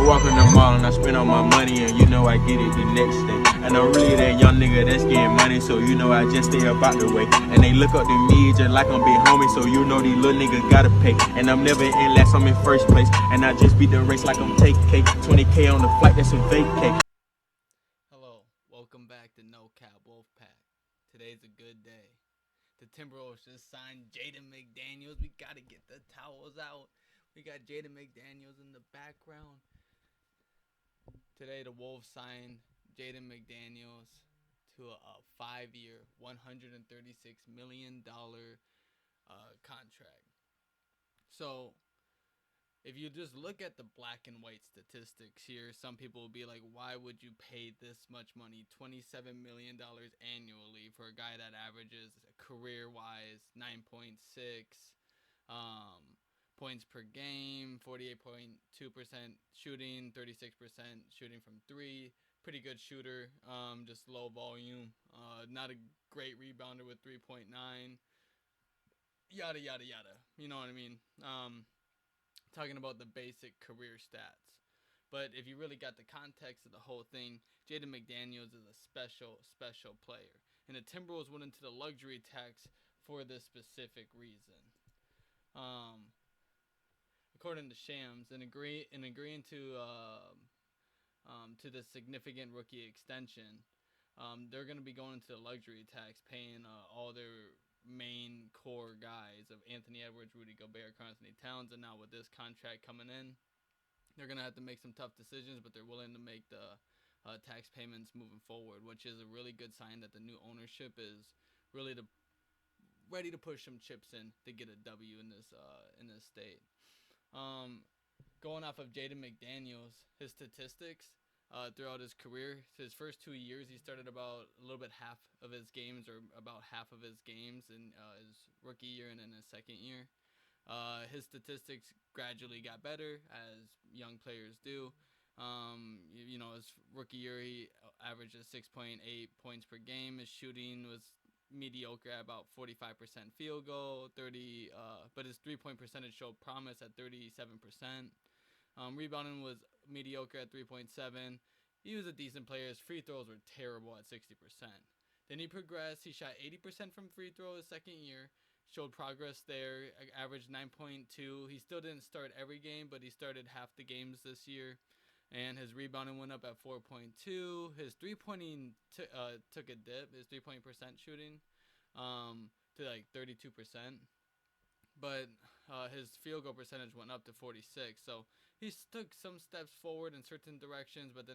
walk in the mall and I spend all my money, and you know I get it the next day. And I'm really that young nigga that's getting money, so you know I just stay up out the way. And they look up to me just like I'm big homie, so you know these little niggas gotta pay. And I'm never in last, I'm in first place. And I just beat the race like I'm take cake. 20K on the flight, that's a vacay. Hello, welcome back to No Cap Wolfpack. Today's a good day. The Timberwolves just signed Jaden McDaniels. We gotta get the towels out. We got Jaden McDaniels in the background. Today, the Wolves signed Jaden McDaniels to a 5-year, $136 million contract. So, if you just look at the black and white statistics here, some people will be like, why would you pay this much money, $27 million annually, for a guy that averages career-wise 9.6 points per game, 48.2% shooting, 36% shooting from three. Pretty good shooter, just low volume. Not a great rebounder with 3.9. Yada, yada, yada. You know what I mean? Talking about the basic career stats. But if you really got the context of the whole thing, Jaden McDaniels is a special player. And the Timberwolves went into the luxury tax for this specific reason. According to Shams, in agreeing to the significant rookie extension, they're going to be going into the luxury tax, paying all their main core guys of Anthony Edwards, Rudy Gobert, Karl-Anthony Towns, and now with this contract coming in, they're going to have to make some tough decisions, but they're willing to make the tax payments moving forward, which is a really good sign that the new ownership is really ready to push some chips in to get a W in this state. Going off of Jaden McDaniels, his statistics throughout his career, his first 2 years, he started about a little bit half of his games, or about half of his games in his rookie year and in his second year. His statistics gradually got better, as young players do. His rookie year, he averaged 6.8 points per game. His shooting was mediocre at about 45% field goal, but his 3-point percentage showed promise at 37%. Rebounding was mediocre at 3.7. He was a decent player. His free throws were terrible at 60%. Then he progressed. He shot 80% from free throw his second year. Showed progress there. Averaged 9.2. He still didn't start every game, but he started half the games this year. And his rebounding went up at 4.2. His three-pointing took a dip. His three-point percent shooting to like 32%. But his field goal percentage went up to 46. So he took some steps forward in certain directions, but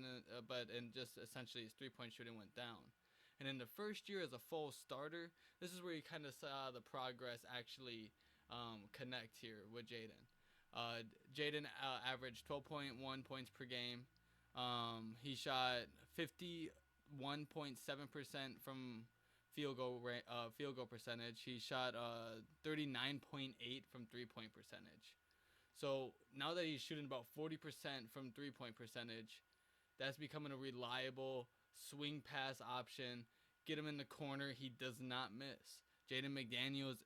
just essentially his 3-point shooting went down. And in the first year as a full starter, this is where you kind of saw the progress actually connect here with Jaden. Jaden averaged 12.1 points per game. He shot 51.7% from field goal percentage. He shot 39.8 from 3-point percentage. So now that he's shooting about 40% from 3-point percentage, that's becoming a reliable swing pass option. Get him in the corner, he does not miss. Jaden McDaniels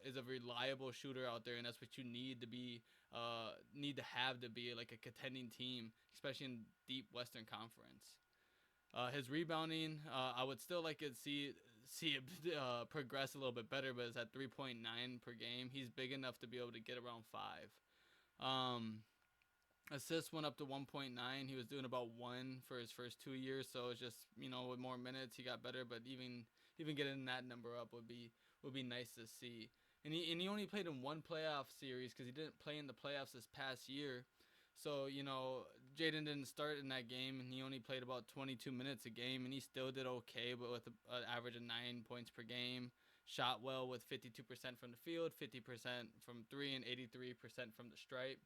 is a reliable shooter out there, and that's what you need to be to be like a contending team, especially in deep Western Conference. His rebounding, I would still like to see it progress a little bit better, but it's at 3.9 per game. He's big enough to be able to get around 5. Assists went up to 1.9. He was doing about 1 for his first 2 years, so it's just, with more minutes he got better. But even getting that number up would be nice to see. And he only played in one playoff series because he didn't play in the playoffs this past year. So Jaden didn't start in that game, and he only played about 22 minutes a game, and he still did okay, but with an average of 9 points per game. Shot well with 52% from the field, 50% from 3, and 83% from the stripe.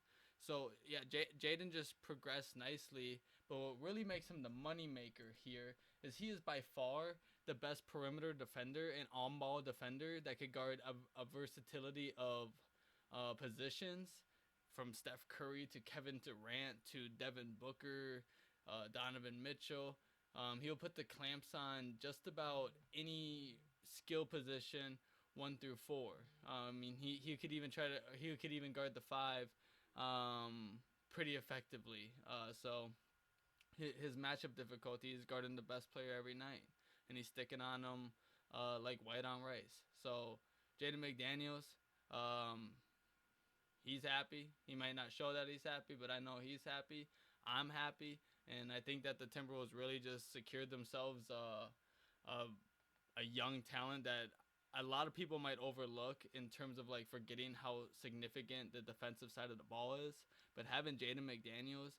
So, yeah, Jaden just progressed nicely, but what really makes him the moneymaker here is he is by far the best perimeter defender and on-ball defender that could guard a versatility of positions, from Steph Curry to Kevin Durant to Devin Booker, Donovan Mitchell. He'll put the clamps on just about any skill position 1 through 4. He could even guard the 5 pretty effectively. So his matchup difficulty is guarding the best player every night, and he's sticking on them like white on rice. So Jaden McDaniels, um, he's happy. He might not show that he's happy, but I know he's happy. I'm happy, and I think that the Timberwolves really just secured themselves a young talent that a lot of people might overlook in terms of like forgetting how significant the defensive side of the ball is. But having Jaden McDaniels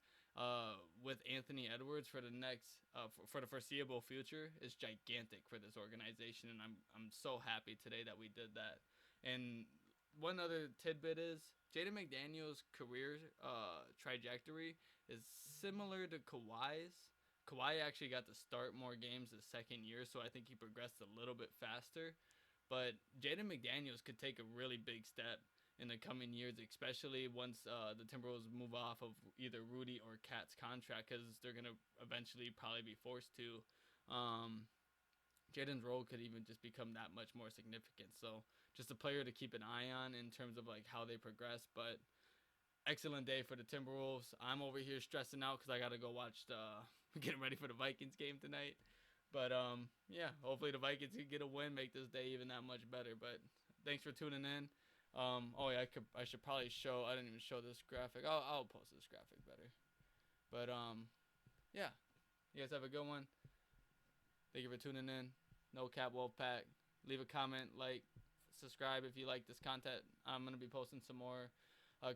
with Anthony Edwards for the next for the foreseeable future is gigantic for this organization, and I'm so happy today that we did that. And one other tidbit is Jaden McDaniels' career trajectory is similar to Kawhi's. Kawhi actually got to start more games the second year, so I think he progressed a little bit faster. But Jaden McDaniels could take a really big step in the coming years, especially once the Timberwolves move off of either Rudy or Cat's contract, because they're going to eventually probably be forced to. Jaden's role could even just become that much more significant. So just a player to keep an eye on in terms of like how they progress. But excellent day for the Timberwolves. I'm over here stressing out because I got to go watch getting ready for the Vikings game tonight. But yeah, hopefully the Vikings can get a win, make this day even that much better. But thanks for tuning in. Oh yeah, I should probably show. I didn't even show this graphic. I'll post this graphic better. But yeah, you guys have a good one. Thank you for tuning in. No Cap Wolfpack. Leave a comment, like, subscribe if you like this content. I'm gonna be posting some more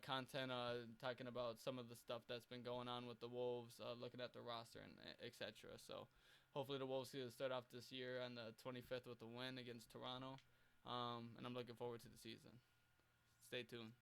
content talking about some of the stuff that's been going on with the Wolves, looking at the roster and etc. So hopefully the Wolves can start off this year on the 25th with a win against Toronto, and I'm looking forward to the season. Stay tuned.